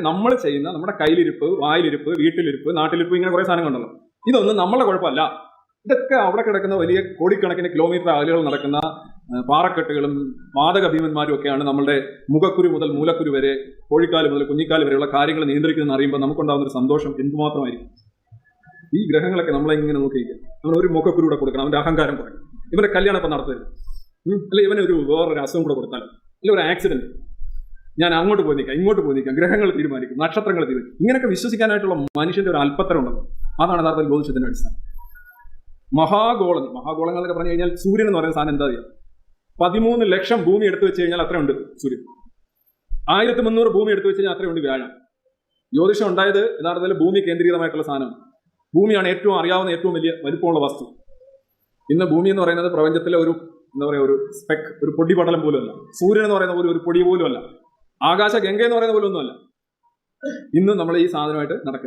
നമ്മൾ ചെയ്യുന്ന നമ്മുടെ കയ്യിലിരിപ്പ്, വായിലിരിപ്പ്, വീട്ടിലിരിപ്പ്, നാട്ടിലിരിപ്പ്, ഇങ്ങനെ കുറെ സാധനങ്ങളുണ്ടല്ലോ. ഇതൊന്നും നമ്മളെ കുഴപ്പമല്ല. ഇതൊക്കെ അവിടെ കിടക്കുന്ന വലിയ കോടിക്കണക്കിന് കിലോമീറ്റർ അകലുകൾ നടക്കുന്ന പാറക്കെട്ടുകളും മാദക ഭീമന്മാരും ഒക്കെയാണ് നമ്മളുടെ മുഖക്കുരു മുതൽ മൂലക്കുരു വരെ, കോഴിക്കാല് മുതൽ കുഞ്ഞിക്കാല് വരെയുള്ള കാര്യങ്ങൾ നിയന്ത്രിക്കുന്നതെന്ന് അറിയുമ്പോൾ നമുക്കുണ്ടാകുന്ന ഒരു സന്തോഷം എന്തുമാത്രമായിരിക്കും. ഈ ഗ്രഹങ്ങളൊക്കെ നമ്മളെ ഇങ്ങനെ നോക്കിയിരിക്കുക. നമ്മൾ ഒരു മുഖക്കുരു കൂടെ കൊടുക്കണം, അവന്റെ അഹങ്കാരം കുറയും. ഇവന്റെ കല്യാണം ഇപ്പം നടത്തരുത്, അല്ലെ ഇവനൊരു വേറൊരു അസുഖം കൂടെ കൊടുത്താൽ, അല്ലെ ഒരു ആക്സിഡന്റ്, ഞാൻ അങ്ങോട്ട് പോയി നിൽക്കാം, ഇങ്ങോട്ട് പോയി നിൽക്കാം, ഗ്രഹങ്ങൾ തീരുമാനിക്കും, നക്ഷത്രങ്ങൾ തീരുമാനിക്കും. ഇങ്ങനെയൊക്കെ വിശ്വസിക്കാനായിട്ടുള്ള മനുഷ്യന്റെ ഒരു അല്പത്തരം ഉണ്ടല്ലോ. അതാണ് യഥാർത്ഥത്തിൽ ബോധിച്ചതിന്റെ അടിസ്ഥാനം. മഹാഗോളങ്ങൾ എന്നൊക്കെ പറഞ്ഞു കഴിഞ്ഞാൽ സൂര്യൻ എന്ന് പറയുന്ന സാധനം എന്താ ചെയ്യുക? 13 ലക്ഷം ഭൂമി എടുത്തു വെച്ച് കഴിഞ്ഞാൽ അത്രയുണ്ട് സൂര്യൻ. 1300 ഭൂമി എടുത്തു വെച്ച് കഴിഞ്ഞാൽ അത്രയുണ്ട് വ്യാഴം. ജ്യോതിഷം ഉണ്ടായത് യഥാർത്ഥത്തിൽ ഭൂമി കേന്ദ്രീകൃതമായിട്ടുള്ള സാധനമാണ്. ഭൂമിയാണ് ഏറ്റവും അറിയാവുന്ന ഏറ്റവും വലിയ വലിപ്പമുള്ള വസ്തു. ഇന്ന് ഭൂമി എന്ന് പറയുന്നത് പ്രപഞ്ചത്തിലെ ഒരു എന്താ പറയുക, ഒരു സ്പെക്ക്, ഒരു പൊടിപടലം പോലും അല്ല. സൂര്യൻ എന്ന് പറയുന്ന പോലെ ഒരു പൊടി പോലും അല്ല. ആകാശ ഗംഗ എന്ന് പറയുന്ന പോലെ ഒന്നുമല്ല. ഇന്ന് നമ്മൾ ഈ സാധനമായിട്ട് നടക്കുക.